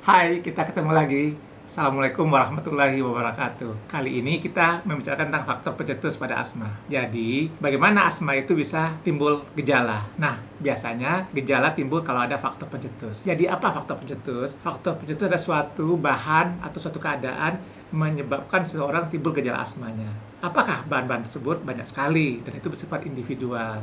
Hai, kita ketemu lagi. Assalamualaikum warahmatullahi wabarakatuh. Kali ini kita membicarakan tentang faktor pencetus pada asma. Jadi, bagaimana asma itu bisa timbul gejala? Nah, biasanya gejala timbul kalau ada faktor pencetus. Jadi, apa faktor pencetus? Faktor pencetus adalah suatu bahan atau suatu keadaan menyebabkan seseorang timbul gejala asmanya. Apakah bahan-bahan tersebut? Banyak sekali, dan itu bersifat individual.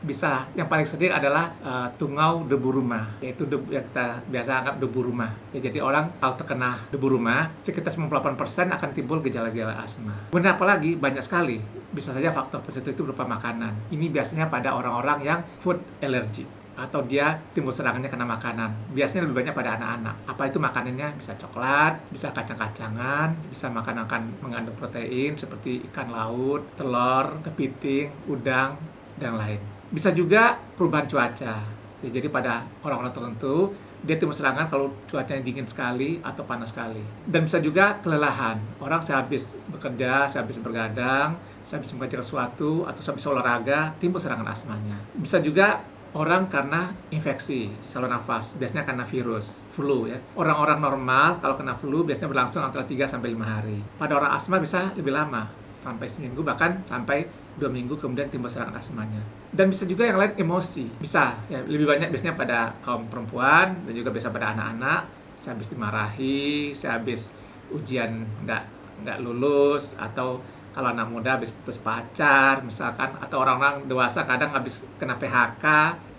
Bisa yang paling sering adalah tungau debu rumah, yaitu debu yang kita biasa anggap debu rumah. Ya, jadi orang kalau terkena debu rumah, sekitar 98% akan timbul gejala-gejala asma. Kemudian apalagi banyak sekali, bisa saja faktor pencetus itu berupa makanan. Ini biasanya pada orang-orang yang food allergy atau dia timbul serangannya karena makanan. Biasanya lebih banyak pada anak-anak. Apa itu makanannya? Bisa coklat, bisa kacang-kacangan, bisa makanan mengandung protein seperti ikan laut, telur, kepiting, udang, dan lain. Bisa juga perubahan cuaca. Ya, jadi pada orang-orang tertentu, dia timbul serangan kalau cuacanya dingin sekali atau panas sekali. Dan bisa juga kelelahan. Orang sehabis bekerja, sehabis bergadang, sehabis mengerjakan sesuatu, atau sehabis olahraga, timbul serangan asmanya. Bisa juga orang karena infeksi saluran nafas, biasanya karena virus, flu ya. Orang-orang normal kalau kena flu biasanya berlangsung antara 3-5 hari. Pada orang asma bisa lebih lama, sampai seminggu, bahkan sampai 2 minggu kemudian timbul serangan asmanya. Dan bisa juga yang lain emosi, bisa ya, lebih banyak biasanya pada kaum perempuan dan juga bisa pada anak-anak, sehabis dimarahi, sehabis ujian nggak lulus, atau kalau anak muda habis putus pacar misalkan, atau orang-orang dewasa kadang habis kena PHK,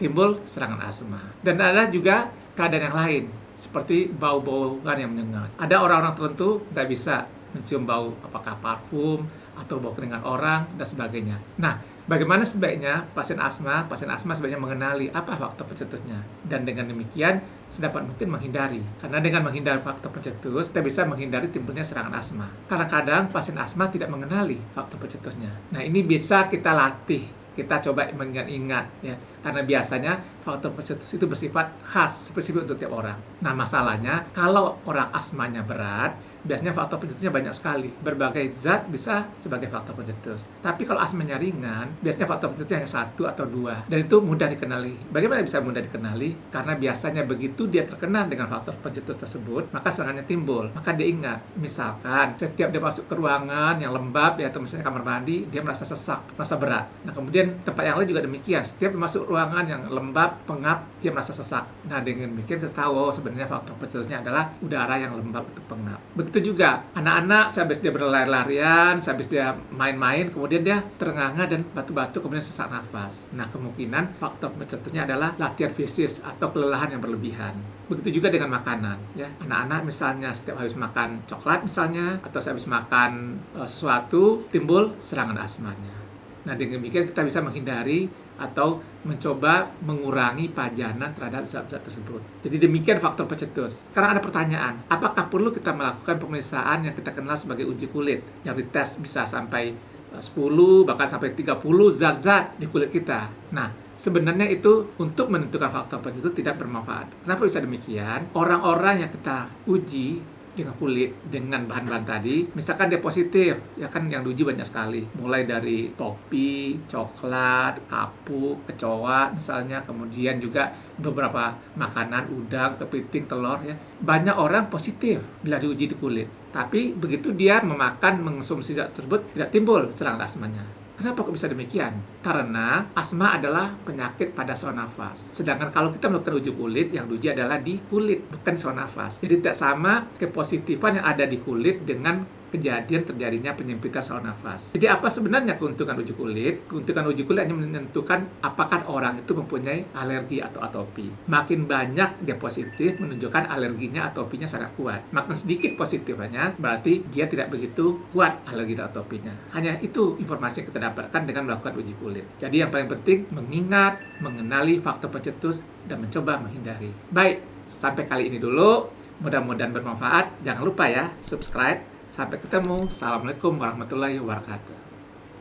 timbul serangan asma. Dan ada juga keadaan yang lain, seperti bau-bauan yang menyengat. Ada orang-orang tertentu nggak bisa mencium bau, apakah parfum atau bau keringat orang dan sebagainya. Nah, bagaimana sebaiknya pasien asma sebaiknya mengenali apa faktor pencetusnya, dan dengan demikian sedapat mungkin menghindari. Karena dengan menghindari faktor pencetus, kita bisa menghindari timbulnya serangan asma. Kadang-kadang pasien asma tidak mengenali faktor pencetusnya. Nah, ini bisa kita latih, kita coba mengingat-ingat ya, karena biasanya faktor pencetus itu bersifat khas, spesifik untuk tiap orang. Nah, masalahnya kalau orang asmanya berat, biasanya faktor pencetusnya banyak sekali. Berbagai zat bisa sebagai faktor pencetus. Tapi kalau asmanya ringan, biasanya faktor pencetusnya hanya 1 atau 2, dan itu mudah dikenali. Bagaimana bisa mudah dikenali? Karena biasanya begitu dia terkena dengan faktor pencetus tersebut, maka serangannya timbul. Maka dia ingat, misalkan setiap dia masuk ke ruangan yang lembab ya, atau misalnya kamar mandi, dia merasa sesak, merasa berat. Nah, kemudian tempat yang lain juga demikian. Setiap masuk ruangan yang lembab, pengap, dia merasa sesak. Nah, dengan demikian kita tahu sebenarnya faktor pencetusnya adalah udara yang lembab atau pengap. Begitu juga anak-anak, sehabis dia berlari-larian, sehabis dia main-main, kemudian dia terengah-engah dan batu-batu, kemudian sesak nafas. Nah, kemungkinan faktor pencetusnya adalah latihan fisik atau kelelahan yang berlebihan. Begitu juga dengan makanan ya. Anak-anak misalnya setiap habis makan coklat misalnya, atau habis makan sesuatu, timbul serangan asmanya. Nah, dengan demikian kita bisa menghindari atau mencoba mengurangi pajanan terhadap zat-zat tersebut. Jadi demikian faktor pencetus. Sekarang ada pertanyaan, apakah perlu kita melakukan pemeriksaan yang kita kenal sebagai uji kulit, yang dites bisa sampai 10, bahkan sampai 30 zat-zat di kulit kita. Nah, sebenarnya itu untuk menentukan faktor pencetus tidak bermanfaat. Kenapa bisa demikian? Orang-orang yang kita uji dengan kulit, dengan bahan-bahan tadi, misalkan dia positif, ya kan yang diuji banyak sekali. Mulai dari topi, coklat, kapuk, kecoa misalnya, kemudian juga beberapa makanan, udang, kepiting, telur ya. Banyak orang positif bila diuji di kulit. Tapi begitu dia mengonsumsi zat tersebut, tidak timbul serangan asmanya. Kenapa kok bisa demikian? Karena asma adalah penyakit pada saluran nafas. Sedangkan kalau kita melakukan uji kulit, yang diuji adalah di kulit, bukan di saluran nafas. Jadi tidak sama kepositifan yang ada di kulit dengan kejadian terjadinya penyempitan saluran nafas. Jadi apa sebenarnya keuntungan uji kulit? Keuntungan uji kulit hanya menentukan apakah orang itu mempunyai alergi atau atopi. Makin banyak dia positif, menunjukkan alerginya, atopinya sangat kuat. Makin sedikit positifnya, berarti dia tidak begitu kuat alergi dan atopinya. Hanya itu informasi yang kita dapatkan dengan melakukan uji kulit. Jadi yang paling penting mengingat, mengenali faktor pencetus, dan mencoba menghindari. Baik, sampai kali ini dulu. Mudah-mudahan bermanfaat. Jangan lupa ya, subscribe. Sampai ketemu. Assalamualaikum warahmatullahi wabarakatuh.